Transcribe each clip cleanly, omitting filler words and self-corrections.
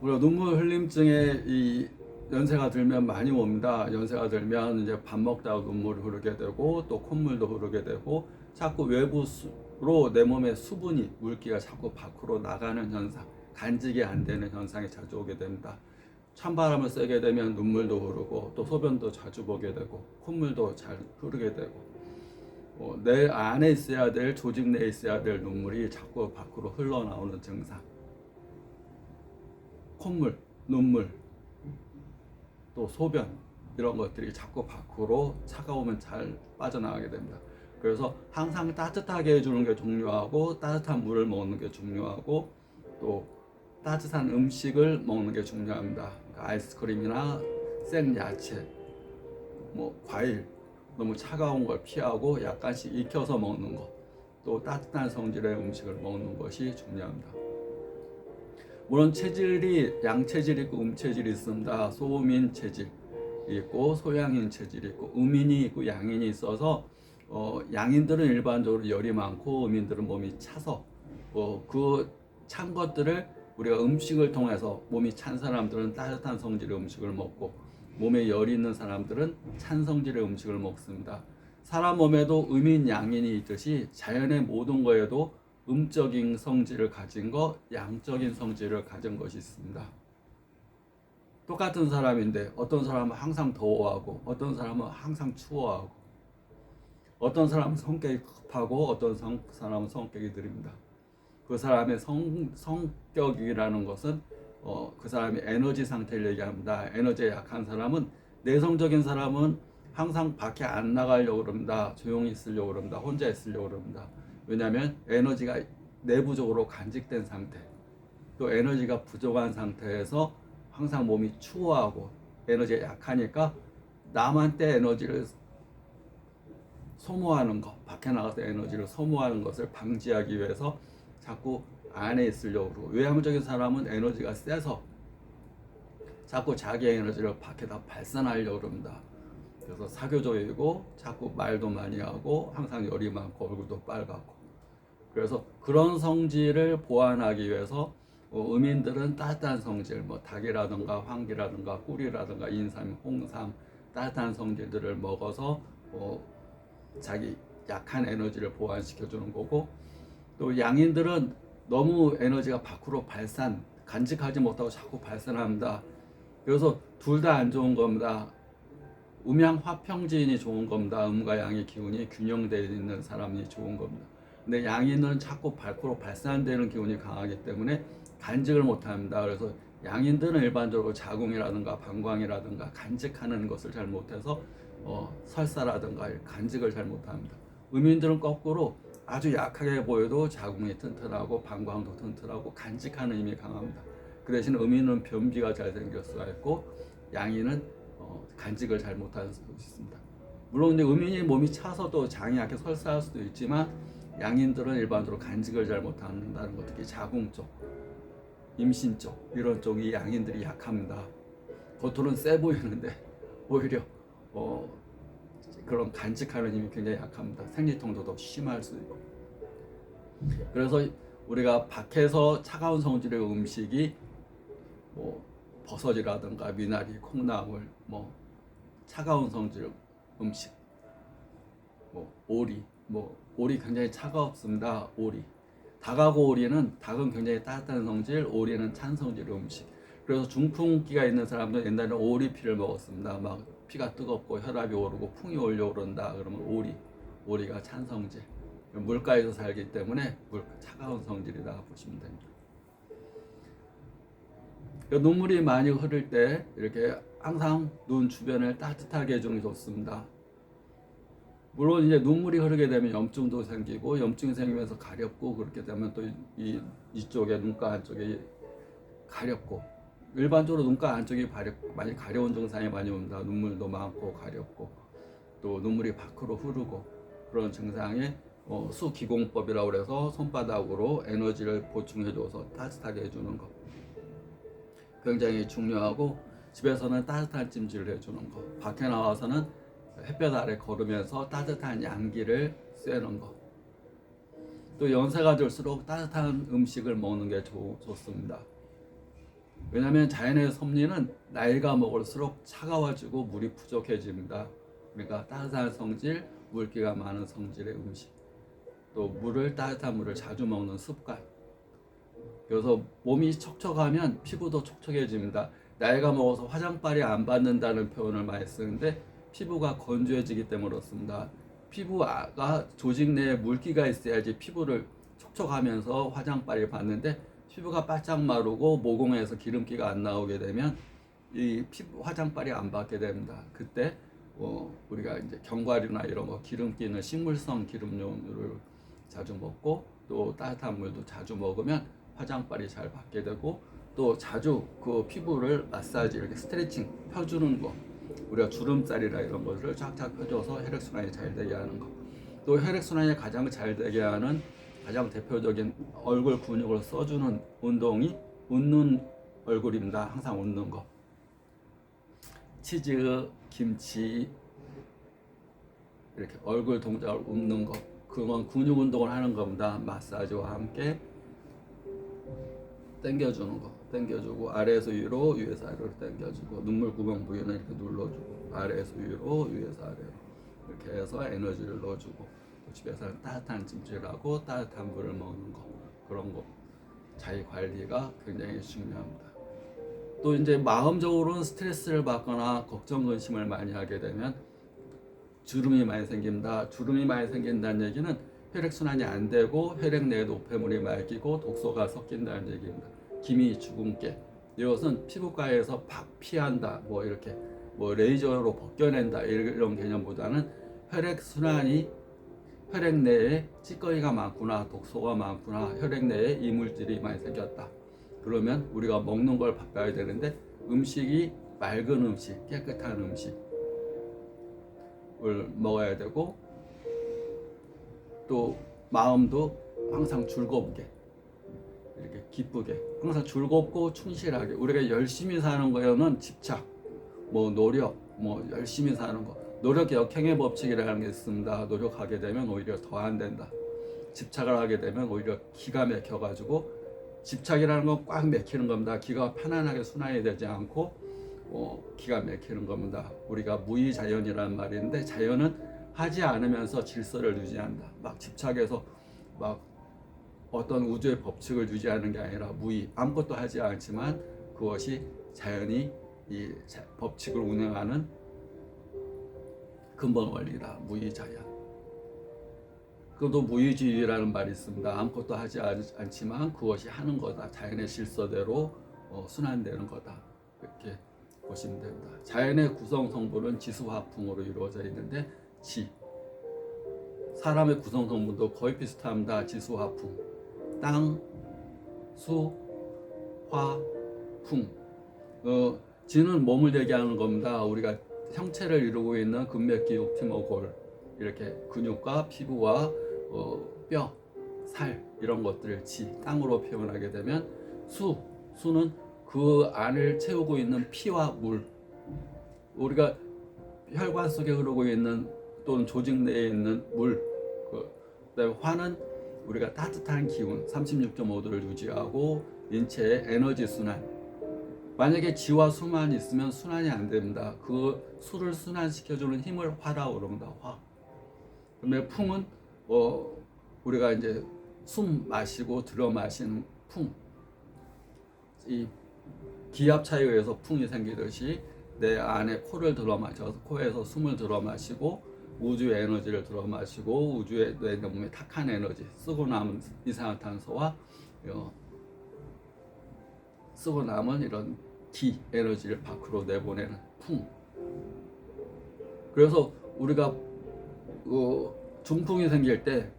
우리가 눈물 흘림증에 이 연세가 들면 많이 옵니다. 연세가 들면 이제 밥 먹다가 눈물이 흐르게 되고 또 콧물도 흐르게 되고 자꾸 외부로 내 몸의 수분이 물기가 자꾸 밖으로 나가는 현상, 간직이 안 되는 현상이 자주 오게 됩니다. 찬바람을 쐬게 되면 눈물도 흐르고 또 소변도 자주 보게 되고 콧물도 잘 흐르게 되고 내 안에 있어야 될 조직 내에 있어야 될 눈물이 자꾸 밖으로 흘러나오는 증상. 콧물, 눈물, 또 소변 이런 것들이 자꾸 밖으로 차가우면 잘 빠져나가게 됩니다. 그래서 항상 따뜻하게 해주는 게 중요하고 따뜻한 물을 먹는 게 중요하고 또 따뜻한 음식을 먹는 게 중요합니다. 그러니까 아이스크림이나 생 야채, 과일 너무 차가운 걸 피하고 약간씩 익혀서 먹는 것, 또 따뜻한 성질의 음식을 먹는 것이 중요합니다. 물론 체질이 양체질이 있고 음체질이 있습니다. 소음인 체질이 있고 소양인 체질이 있고 음인이 있고 양인이 있어서 양인들은 일반적으로 열이 많고 음인들은 몸이 차서 그 찬 것들을 우리가 음식을 통해서 몸이 찬 사람들은 따뜻한 성질의 음식을 먹고 몸에 열이 있는 사람들은 찬 성질의 음식을 먹습니다. 사람 몸에도 음인 양인이 있듯이 자연의 모든 거에도 음적인 성질을 가진 것, 양적인 성질을 가진 것이 있습니다. 똑같은 사람인데 어떤 사람은 항상 더워하고 어떤 사람은 항상 추워하고 어떤 사람은 성격이 급하고 어떤 사람은 성격이 느립니다. 그 사람의 성격이라는 것은 그 사람의 에너지 상태를 얘기합니다. 에너지에 약한 사람은 내성적인 사람은 항상 밖에 안 나가려고 그럽니다. 조용히 있으려고 그럽니다. 혼자 있으려고 그럽니다. 왜냐하면 에너지가 내부적으로 간직된 상태, 또 에너지가 부족한 상태에서 항상 몸이 추워하고 에너지가 약하니까 남한테 에너지를 소모하는 것, 밖에 나가서 에너지를 소모하는 것을 방지하기 위해서 자꾸 안에 있으려고 그러고, 외향적인 사람은 에너지가 세서 자꾸 자기 에너지를 밖에다 발산하려고 그럽니다. 그래서 사교적이고 자꾸 말도 많이 하고 항상 열이 많고 얼굴도 빨갛고, 그래서 그런 성질을 보완하기 위해서 음인들은 따뜻한 성질, 닭이라든가 황기라든가 꿀이라든가 인삼, 홍삼 따뜻한 성질들을 먹어서 자기 약한 에너지를 보완시켜 주는 거고, 또 양인들은 너무 에너지가 밖으로 간직하지 못하고 자꾸 발산합니다. 그래서 둘 다 안 좋은 겁니다. 음양화평지인이 좋은 겁니다. 음과 양의 기운이 균형되어 있는 사람이 좋은 겁니다. 근데 양인은 자꾸 밖으로 발산되는 기운이 강하기 때문에 간직을 못합니다. 그래서 양인들은 일반적으로 자궁이라든가 방광이라든가 간직하는 것을 잘 못해서 설사라든가 간직을 잘 못합니다. 음인들은 거꾸로 아주 약하게 보여도 자궁이 튼튼하고 방광도 튼튼하고 간직하는 힘이 강합니다. 그 대신 음인은 변비가 잘 생길 수가 있고 양인은 간직을 잘 못하는 수도 있습니다. 물론 이제 음인이 몸이 차서도 장이 약해 설사할 수도 있지만 양인들은 일반적으로 간직을 잘 못한다는 것, 특히 자궁 쪽, 임신 쪽 이런 쪽이 양인들이 약합니다. 겉으로는 세 보이는데 오히려 그런 간직하는 힘이 굉장히 약합니다. 생리통도 더 심할 수 있고. 그래서 우리가 밖에서 차가운 성질의 음식이 버섯이라든가 미나리, 콩나물, 차가운 성질 음식, 오리, 오리 굉장히 차가웠습니다. 오리. 닭하고 오리는, 닭은 굉장히 따뜻한 성질, 오리는 찬 성질의 음식. 그래서 중풍기가 있는 사람들은 옛날에는 오리피를 먹었습니다. 막 피가 뜨겁고 혈압이 오르고 풍이 올려 그런다 그러면 오리가 찬 성질. 물가에서 살기 때문에 차가운 성질이다 보시면 됩니다. 눈물이 많이 흐를 때 이렇게 항상 눈 주변을 따뜻하게 해주는 게 좋습니다. 물론 이제 눈물이 흐르게 되면 염증도 생기고, 염증이 생기면서 가렵고, 그렇게 되면 또 이쪽에 눈가 안쪽에 가렵고, 일반적으로 눈가 안쪽이 많이 가려운 증상이 많이 옵니다. 눈물도 많고 가렵고 또 눈물이 밖으로 흐르고, 그런 증상에 수기공법이라고 해서 손바닥으로 에너지를 보충해줘서 따뜻하게 해주는 것 굉장히 중요하고, 집에서는 따뜻한 찜질을 해주는 것, 밖에 나와서는 햇볕 아래 걸으면서 따뜻한 양기를 쐬는 것, 또 연세가 들수록 따뜻한 음식을 먹는 게 좋습니다. 왜냐하면 자연의 섭리는 나이가 먹을수록 차가워지고 물이 부족해집니다. 그러니까 따뜻한 성질, 물기가 많은 성질의 음식, 또 물을 따뜻한 물을 자주 먹는 습관. 그래서 몸이 촉촉하면 피부도 촉촉해집니다. 나이가 먹어서 화장빨이 안 받는다는 표현을 많이 쓰는데 피부가 건조해지기 때문에 그렇습니다. 피부가 조직 내에 물기가 있어야지 피부를 촉촉하면서 화장빨이 받는데 피부가 바짝 마르고 모공에서 기름기가 안 나오게 되면 이 피부 화장빨이 안 받게 됩니다. 그때 우리가 이제 견과류나 이런 거 기름기 있는 식물성 기름류를 자주 먹고 또 따뜻한 물도 자주 먹으면 화장빨이 잘 받게 되고 또 자주 그 피부를 마사지 이렇게 스트레칭 펴주는 거 우리가 주름살이나 이런 것을 쫙쫙 펴줘서 혈액순환이 잘 되게 하는 거 또 혈액순환이 가장 잘 되게 하는 가장 대표적인 얼굴 근육을 써주는 운동이 웃는 얼굴입니다. 항상 웃는 거 치즈, 김치 이렇게 얼굴 동작을 웃는 거 그건 근육 운동을 하는 겁니다. 마사지와 함께 당겨주는 거 당겨주고 아래에서 위로 위에서 아래로 당겨주고 눈물 구멍 부위는 이렇게 눌러주고 아래에서 위로 위에서 아래로 이렇게 해서 에너지를 넣어주고 또 집에서는 따뜻한 찜질하고 따뜻한 물을 먹는 거 그런 거 자기 관리가 굉장히 중요합니다. 또 이제 마음적으로는 스트레스를 받거나 걱정 근심을 많이 하게 되면 주름이 많이 생깁니다. 주름이 많이 생긴다는 얘기는 혈액순환이 안 되고 혈액 내에 노폐물이 많기고 독소가 섞인다는 얘기입니다. 기미, 주근깨 이것은 피부과에서 피한다 뭐 이렇게 뭐 레이저로 벗겨낸다 이런 개념보다는 혈액순환이 혈액 내에 찌꺼기가 많구나 독소가 많구나 혈액 내에 이물질이 많이 생겼다 그러면 우리가 먹는 걸 바꿔야 되는데 음식이 맑은 음식 깨끗한 음식을 먹어야 되고 또 마음도 항상 즐겁게 이렇게 기쁘게 항상 즐겁고 충실하게 우리가 열심히 사는 거에는 집착 뭐 노력 뭐 열심히 사는 거 노력 역행의 법칙이라는 게 있습니다. 노력하게 되면 오히려 더 안 된다. 집착을 하게 되면 오히려 기가 막혀 가지고 집착이라는 건 꽉 막히는 겁니다. 기가 편안하게 순환이 되지 않고 기가 막히는 겁니다. 우리가 무의자연이라는 말이 있는데 자연은 하지 않으면서 질서를 유지한다. 막 집착해서 막 어떤 우주의 법칙을 유지하는 게 아니라 무의 아무것도 하지 않지만 그것이 자연이 이 법칙을 운영하는 근본 원리다. 무의자연. 그것도 무의주의라는 말이 있습니다. 아무것도 하지 않지만 그것이 하는 거다. 자연의 질서대로 순환되는 거다. 이렇게 보시면 됩니다. 자연의 구성 성분은 지수화풍으로 이루어져 있는데 사람의 구성 성분도 거의 비슷합니다. 지수화풍 땅, 수, 화, 풍 지는 몸을 얘기하는 겁니다. 우리가 형체를 이루고 있는 근맥기, 육티모, 골 이렇게 근육과 피부와 뼈, 살 이런 것들을 땅으로 표현하게 되면 수는 그 안을 채우고 있는 피와 물 우리가 혈관 속에 흐르고 있는 또는 조직 내에 있는 물 그다음에 화는 우리가 따뜻한 기운 36.5도를 유지하고 인체의 에너지 순환 만약에 지와 수만 있으면 순환이 안 됩니다. 그 수를 순환시켜주는 힘을 화라고 그럽니다. 화. 그다음에 풍은 우리가 이제 숨 마시고 들어 마시는 풍. 이 기압 차이에 의해서 풍이 생기듯이 내 안에 코를 들어 마셔서 코에서 숨을 들어 마시고 우주의 에너지를 들어 마시고 우주의 내 몸의 탁한 에너지 쓰고 남은 이산화탄소와 쓰고 남은 이런 기 에너지를 밖으로 내보내는 풍. 그래서 우리가 중풍이 생길 때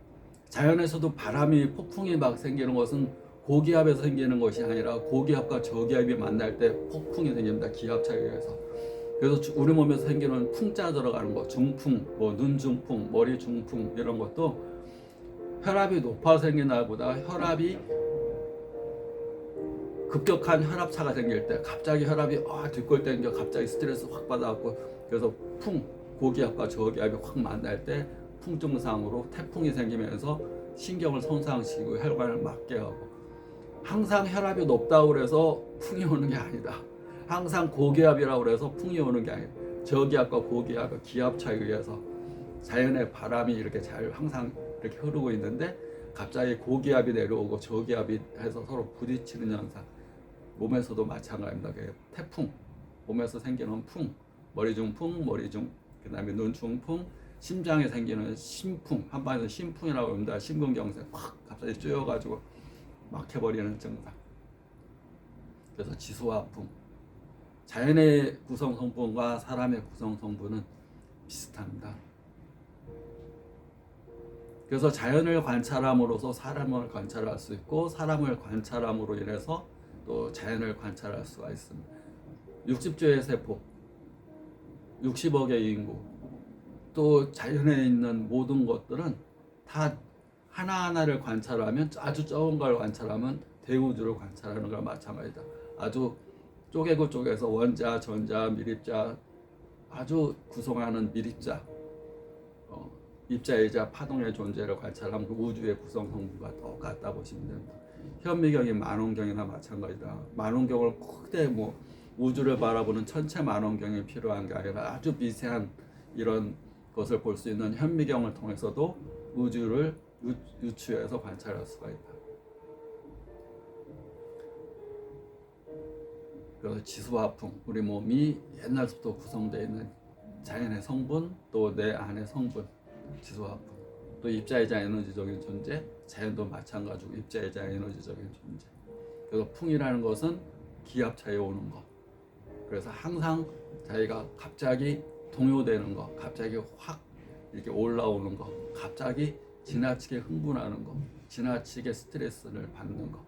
자연에서도 바람이 폭풍이 막 생기는 것은 고기압에서 생기는 것이 아니라 고기압과 저기압이 만날 때 폭풍이 생깁니다. 기압 차이에 의해서. 그래서 우리 몸에서 생기는 풍자 들어가는 거, 중풍, 뭐 눈 중풍, 머리 중풍 이런 것도 혈압이 높아서 생기는 날보다 혈압이 급격한 혈압차가 생길 때 갑자기 혈압이 뒷골 땡겨 갑자기 스트레스 확 받아갖고 그래서 고기압과 저기압이 확 만날 때 풍증상으로 태풍이 생기면서 신경을 손상시키고 혈관을 막게 하고 항상 혈압이 높다고 그래서 풍이 오는 게 아니다. 항상 고기압이라고 그래서 풍이 오는 게 아니다. 저기압과 고기압과 기압 차이에 의해서 자연의 바람이 이렇게 잘 항상 이렇게 흐르고 있는데 갑자기 고기압이 내려오고 저기압이 해서 서로 부딪히는 현상. 몸에서도 마찬가지입니다. 태풍, 몸에서 생기는 풍, 머리 중풍, 머리 중, 그다음에 눈 중풍, 심장에 생기는 심풍, 한반에서 심풍이라고 합니다. 심근경색 확 갑자기 쪼여가지고 막혀버리는 증상. 그래서 지수화풍. 자연의 구성 성분과 사람의 구성 성분은 비슷합니다. 그래서 자연을 관찰함으로써 사람을 관찰할 수 있고 사람을 관찰함으로 인해서 또 자연을 관찰할 수가 있습니다. 60조의 세포, 60억의 인구, 또 자연에 있는 모든 것들은 다 하나하나를 관찰하면 아주 적은 걸 관찰하면 대우주를 관찰하는 걸 마찬가지다. 아주 쪼개고 쪼개서 원자, 전자, 밀입자 아주 구성하는 밀입자, 입자이자 파동의 존재를 관찰하면 그 우주의 구성 성분과 똑같다 보시면 됩니다. 현미경이 만원경이나 마찬가지다. 만원경을 크게 뭐 우주를 바라보는 천체 만원경이 필요한 게 아니라 아주 미세한 이런 것을 볼 수 있는 현미경을 통해서도 우주를 유추해서 관찰할 수가 있다. 그래서 지수화풍, 우리 몸이 옛날부터 구성되어 있는 자연의 성분, 또 내 안의 성분, 지수화풍, 또 입자이자 에너지적인 존재, 자연도 마찬가지고 입자이자 에너지적인 존재. 그래서 풍이라는 것은 기압 차에 오는 것. 그래서 항상 자기가 갑자기 동요되는 것, 갑자기 확 이렇게 올라오는 것, 갑자기 지나치게 흥분하는 것, 지나치게 스트레스를 받는 것,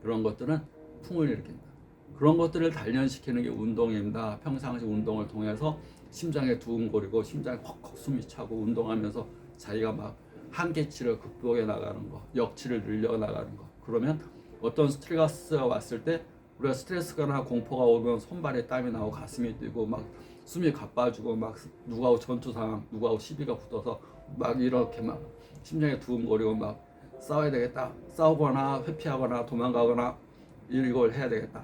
그런 것들은 풍을 일으킨다. 그런 것들을 단련시키는 게 운동입니다. 평상시 운동을 통해서 심장에 두근거리고 심장에 헉헉 숨이 차고 운동하면서 자기가 막 한계치를 극복해 나가는 거, 역치를 늘려 나가는 거. 그러면 어떤 스트레스가 왔을 때 우리가 스트레스거나 공포가 오면 손발에 땀이 나고 가슴이 뛰고 막 숨이 가빠지고 막 누구하고 전투 상황, 누구하고 시비가 붙어서 막 이렇게 막 심장에 두근거리고 막 싸워야 되겠다, 싸우거나 회피하거나 도망가거나 이걸 해야 되겠다.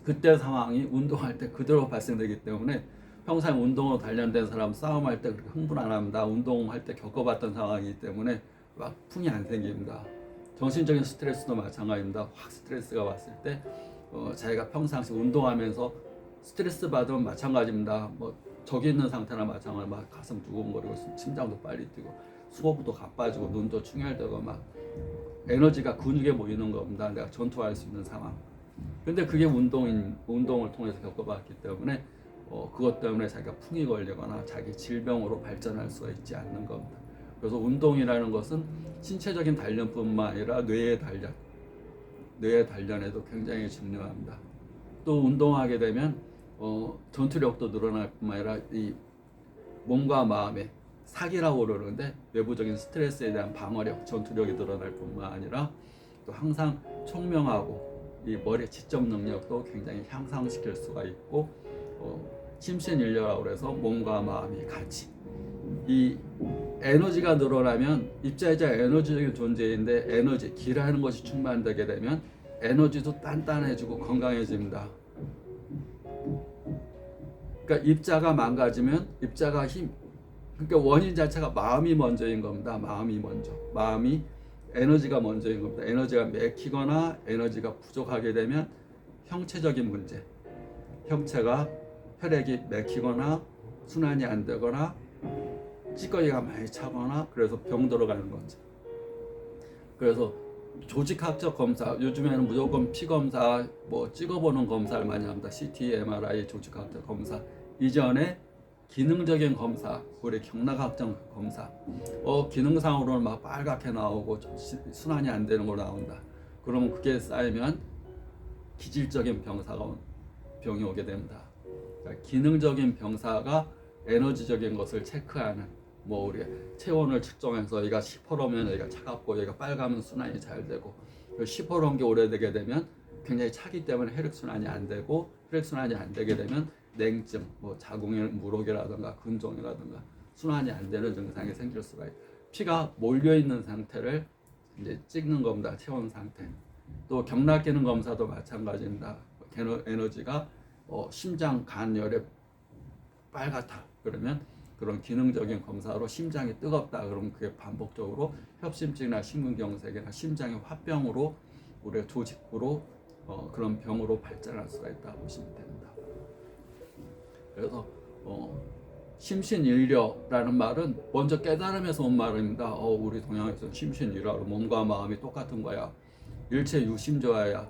그때 상황이 운동할 때 그대로 발생되기 때문에 평생 운동으로 단련된 사람 싸움할 때 그렇게 흥분 안 합니다. 운동할 때 겪어봤던 상황이기 때문에 막 풍이 안 생깁니다. 정신적인 스트레스도 마찬가지입니다. 확 스트레스가 왔을 때 자기가 평상시 운동하면서 스트레스 받으면 마찬가지입니다. 뭐 저기 있는 상태나 마찬가지로 막 가슴 두근거리고 심장도 빨리 뛰고 수호부도 가빠지고 눈도 충혈되고 막 에너지가 근육에 모이는 겁니다. 내가 전투할 수 있는 상황. 근데 그게 운동을 통해서 겪어봤기 때문에 그것 때문에 자기가 풍이 걸리거나 자기 질병으로 발전할 수가 있지 않는 겁니다. 그래서 운동이라는 것은 신체적인 단련뿐만 아니라 뇌의 단련에도 굉장히 중요합니다. 또 운동하게 되면 전투력도 늘어날 뿐만 아니라 이 몸과 마음의 사기라고 그러는데 외부적인 스트레스에 대한 방어력, 전투력이 늘어날 뿐만 아니라 또 항상 총명하고 이 머리의 지적 능력도 굉장히 향상시킬 수가 있고 심신일려라고 해서 몸과 마음이 같이 이 에너지가 늘어나면 입자이자 에너지적인 존재인데 에너지, 기라는 것이 충만되게 되면 에너지도 단단해지고 건강해집니다. 그러니까 입자가 망가지면 입자가 그러니까 원인 자체가 마음이 먼저인 겁니다. 마음이 먼저. 마음이 에너지가 먼저인 겁니다. 에너지가 맥히거나 에너지가 부족하게 되면 형체적인 문제. 형체가 혈액이 맥히거나 순환이 안 되거나 찌꺼기가 많이 차거나 그래서 병 들어가는 거죠. 그래서 조직학적 검사, 요즘에는 무조건 피 검사, 뭐 찍어보는 검사를 많이 합니다. CT, MRI, 조직학적 검사. 이전에 기능적인 검사, 우리 경락학적 검사. 기능상으로는 막 빨갛게 나오고 순환이 안 되는 걸로 나온다. 그러면 그게 쌓이면 기질적인 병이 오게 됩니다. 그러니까 기능적인 병사가 에너지적인 것을 체크하는, 뭐 우리 체온을 측정해서 얘가 시퍼러면 얘가 차갑고 얘가 빨가면 순환이 잘 되고, 시퍼러운 게 오래되게 되면 굉장히 차기 때문에 혈액순환이 안 되고, 혈액순환이 안 되게 되면 냉증, 뭐 자궁의 물혹이라든가 근종이라든가 순환이 안 되는 증상이 생길 수가 있어요. 피가 몰려 있는 상태를 이제 찍는 겁니다. 체온 상태. 또 경락 기능 검사도 마찬가지입니다. 에너지가 심장 간열에 빨갛다 그러면 그런 기능적인 검사로 심장이 뜨겁다 그러면 그게 반복적으로 협심증이나 심근경색이나 심장의 화병으로 우리의 조직부로 그런 병으로 발전할 수가 있다 보시면 됩니다. 그래서 심신일려라는 말은 먼저 깨달음에서 온 말입니다. 우리 동양에서 심신일려 몸과 마음이 똑같은 거야. 일체 유심조야야.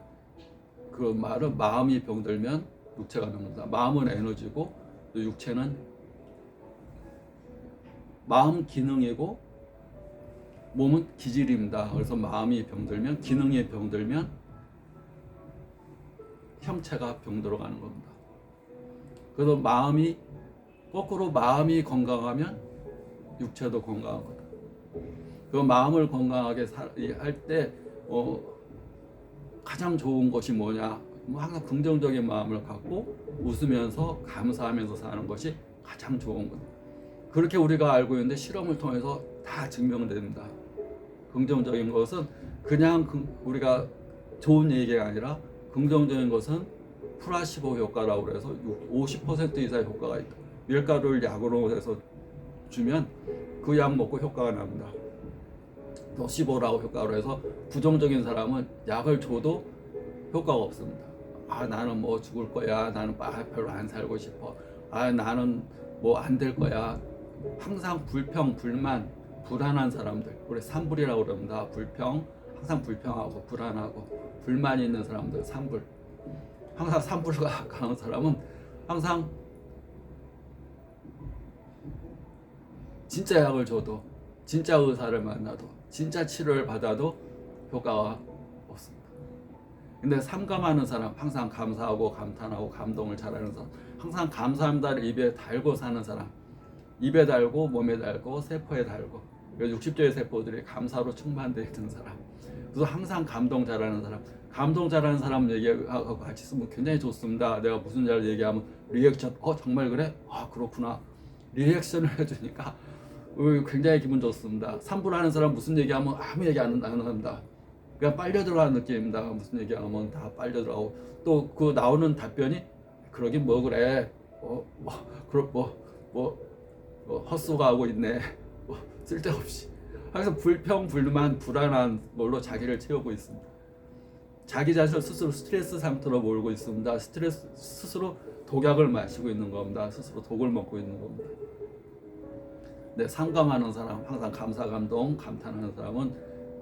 그 말은 마음이 병들면 육체가 병든다. 마음은 에너지고 또 육체는 마음 기능이고 몸은 기질입니다. 그래서 마음이 병들면 기능이 병들면 형체가 병들어 가는 겁니다. 그래서 거꾸로 마음이 건강하면 육체도 건강하거든. 그 마음을 건강하게 할 때 가장 좋은 것이 뭐냐? 항상 긍정적인 마음을 갖고 웃으면서 감사하면서 사는 것이 가장 좋은 것. 그렇게 우리가 알고 있는데 실험을 통해서 다 증명됩니다. 긍정적인 것은 그냥 우리가 좋은 얘기가 아니라 긍정적인 것은 플라시보 효과라고 그래서 50% 이상의 효과가 있다. 밀가루를 약으로 해서 주면 그 약 먹고 효과가 납니다. 노시보라고 효과로 해서 부정적인 사람은 약을 줘도 효과가 없습니다. 나는 뭐 죽을 거야. 나는 별로 안 살고 싶어. 나는 뭐 안 될 거야. 항상 불평, 불만, 불안한 사람들, 우리 삼불이라고 그럽니다. 불평, 항상 불평하고 불안하고 불만이 있는 사람들, 삼불. 항상 삼불과 가까운 사람은 항상 진짜 약을 줘도, 진짜 의사를 만나도, 진짜 치료를 받아도 효과가 없습니다. 근데 삼감하는 사람, 항상 감사하고 감탄하고 감동을 잘하는 사람, 항상 감사합니다를 입에 달고 사는 사람, 입에 달고 몸에 달고 세포에 달고, 그래서 60조의 세포들이 감사로 충만되어 있는 사람, 그래서 항상 감동 잘하는 사람, 감동 잘하는 사람 얘기하고 같이 있으면 굉장히 좋습니다. 내가 무슨 잘 얘기하면 리액션, 정말 그래? 그렇구나. 리액션을 해주니까 굉장히 기분 좋습니다. 삼불하는 사람 무슨 얘기하면 아무 얘기 안 합니다. 그냥 빨려 들어가는 느낌입니다. 무슨 얘기하면 다 빨려 들어가고 또 그 나오는 답변이 그러긴 뭐 그래, 헛소가하고 있네, 쓸데없이. 그래서 불평, 불만, 불안한 걸로 자기를 채우고 있습니다. 자기 자신을 스스로 스트레스 상태로 몰고 있습니다. 스스로 독약을 마시고 있는 겁니다. 스스로 독을 먹고 있는 겁니다. 네, 상감하는 사람, 항상 감사, 감동, 감탄하는 사람은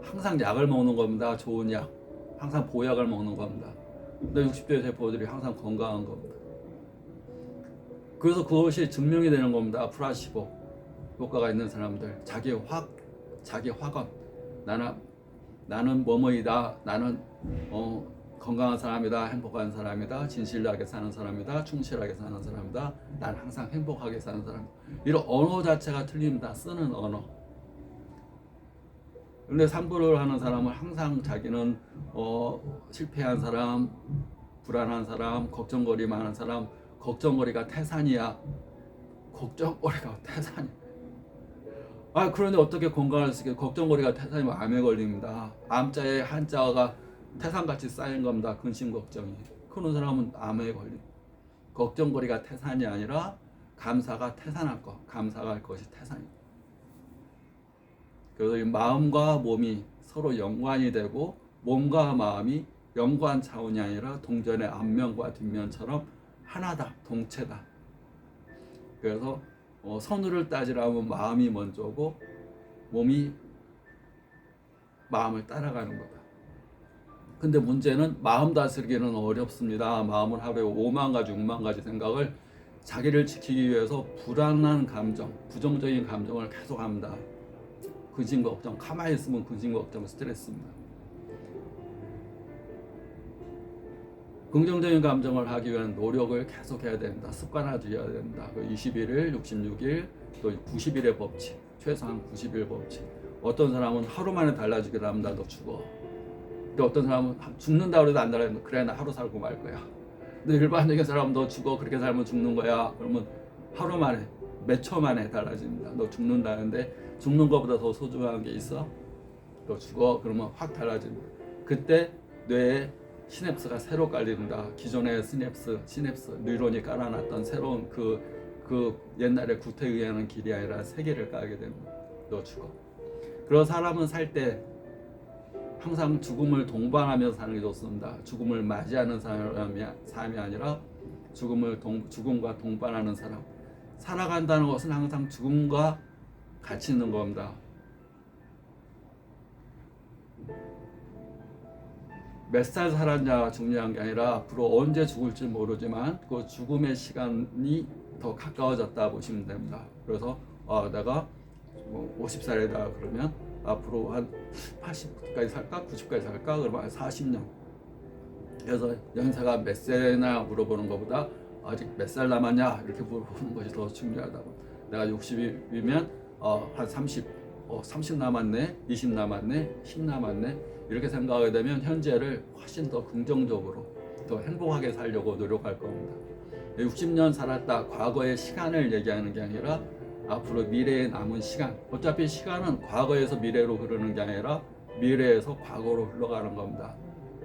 항상 약을 먹는 겁니다. 좋은 약, 항상 보약을 먹는 겁니다. 근데 60조의 세포들이 항상 건강한 겁니다. 그래서 그것이 증명이 되는 겁니다. 플라시보 효과가 있는 사람들, 자기 확언, 나는 뭐뭐이다, 나는 건강한 사람이다, 행복한 사람이다, 진실하게 사는 사람이다, 충실하게 사는 사람이다, 난 항상 행복하게 사는 사람. 이런 언어 자체가 틀립니다. 쓰는 언어. 근데 삼불을 하는 사람은 항상 자기는 실패한 사람, 불안한 사람, 걱정거리 많은 사람, 걱정거리가 태산이야. 걱정거리가 태산이야. 그런데 어떻게 건강할 수 있게? 걱정거리가 태산이면 암에 걸립니다. 암자에 한자가 태산같이 쌓인 겁니다. 근심 걱정이. 그런 사람은 암에 걸립니다. 걱정거리가 태산이 아니라 감사가 태산할 것, 감사가 할 것이 태산입니다. 그래서 이 마음과 몸이 서로 연관이 되고 몸과 마음이 연관 차원이 아니라 동전의 앞면과 뒷면처럼 하나다, 동체다. 그래서 선우를 따지라면 마음이 먼저고 몸이 마음을 따라가는 거다. 근데 문제는 마음 다스리기는 어렵습니다. 마음을 하루에 5만 가지, 6만 가지 생각을 자기를 지키기 위해서 불안한 감정, 부정적인 감정을 계속합니다. 근심 걱정, 가만히 있으면 근심 걱정, 스트레스입니다. 긍정적인 감정을 하기 위한 노력을 계속해야 됩니다. 습관화되어야 됩니다. 21일, 66일, 또 90일의 법칙, 최소한 90일 법칙. 어떤 사람은 하루 만에 달라지기도 합니다. 너 죽어. 근데 어떤 사람은 죽는다 그래도 안 달라지면 그래, 나 하루 살고 말 거야. 근데 일반적인 사람은 너 죽어, 그렇게 살면 죽는 거야. 그러면 하루 만에, 몇 초 만에 달라집니다. 너 죽는다는데 죽는 것보다 더 소중한 게 있어? 너 죽어, 그러면 확 달라집니다. 그때 뇌에 시냅스가 새로 깔린다. 기존의 시냅스 뉴런이 깔아놨던 새로운 그 옛날에 구태의하는 길이 아니라 새 길을 깔게 됩니다. 너 죽어. 그런 사람은 살 때 항상 죽음을 동반하면서 사는 게 좋습니다. 죽음을 맞이하는 삶이 아니라 죽음과 동반하는 사람. 살아간다는 것은 항상 죽음과 같이 있는 겁니다. 몇 살 살았냐가 중요한 게 아니라 앞으로 언제 죽을지 모르지만 그 죽음의 시간이 더 가까워졌다 보시면 됩니다. 그래서 내가 50살이다 그러면 앞으로 한 80까지 살까 90까지 살까 그러면 40년. 그래서 연세가 몇 세나 물어보는 것보다 아직 몇 살 남았냐 이렇게 물어보는 것이 더 중요하다고. 내가 60이면 한 30 남았네, 20 남았네, 10 남았네 이렇게 생각하게 되면 현재를 훨씬 더 긍정적으로 더 행복하게 살려고 노력할 겁니다. 60년 살았다 과거의 시간을 얘기하는 게 아니라 앞으로 미래에 남은 시간. 어차피 시간은 과거에서 미래로 흐르는 게 아니라 미래에서 과거로 흘러가는 겁니다.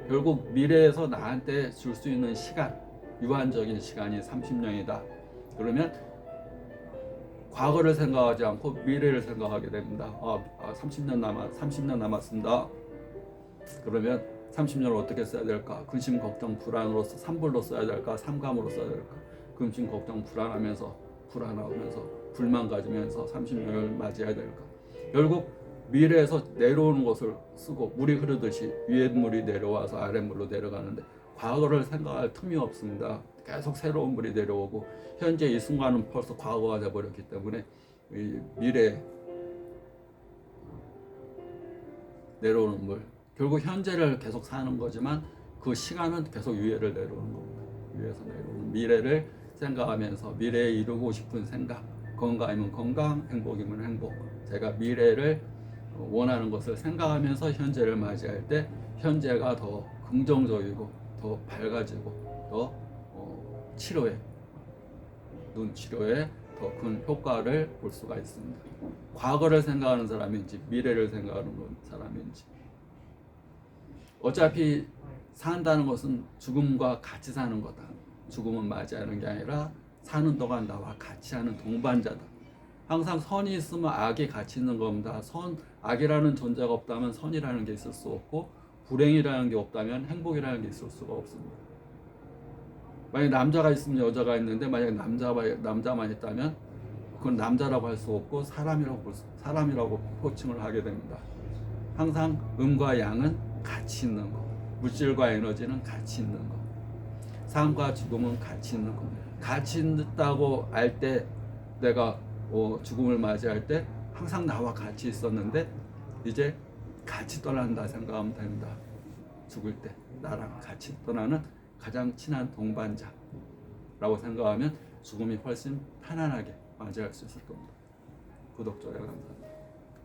결국 미래에서 나한테 줄 수 있는 시간, 유한적인 시간이 30년이다. 그러면 과거를 생각하지 않고 미래를 생각하게 됩니다. 30년 남았습니다. 그러면 30년을 어떻게 써야 될까? 근심, 걱정, 불안으로서 3불로 써야 될까? 3감으로 써야 될까? 근심, 걱정, 불안하면서 불만 가지면서 30년을 맞이해야 될까? 결국 미래에서 내려오는 것을 쓰고 물이 흐르듯이 위에 물이 내려와서 아래 물로 내려가는데 과거를 생각할 틈이 없습니다. 계속 새로운 물이 내려오고 현재 이 순간은 벌써 과거가 되어버렸기 때문에 이 미래에 내려오는 물 결국 현재를 계속 사는 거지만 그 시간은 계속 위에를 내려오는 겁니다. 위에서 내려오는 미래를 생각하면서 미래에 이루고 싶은 생각 건강이면 건강, 행복이면 행복 제가 미래를 원하는 것을 생각하면서 현재를 맞이할 때 현재가 더 긍정적이고 더 밝아지고 더 치료에 눈 치료에 더 큰 효과를 볼 수가 있습니다. 과거를 생각하는 사람인지 미래를 생각하는 사람인지 어차피 산다는 것은 죽음과 같이 사는 거다. 죽음은 맞이하는 게 아니라 사는 동안 나와 같이 하는 동반자다. 항상 선이 있으면 악이 같이 있는 겁니다. 악이라는 존재가 없다면 선이라는 게 있을 수 없고 불행이라는 게 없다면 행복이라는 게 있을 수가 없습니다. 만약 남자가 있으면 여자가 있는데 만약 남자만 있다면 그건 남자라고 할 수 없고 사람이라고 호칭을 하게 됩니다. 항상 음과 양은 같이 있는 거, 물질과 에너지는 같이 있는 거, 삶과 죽음은 같이 있는 거. 같이 있다고 알 때 내가 죽음을 맞이할 때 항상 나와 같이 있었는데 이제 같이 떠난다 생각하면 됩니다. 죽을 때 나랑 같이 떠나는 가장 친한 동반자라고 생각하면 죽음이 훨씬 편안하게 맞이할 수 있을 겁니다. 구독, 좋아요 감사합니다.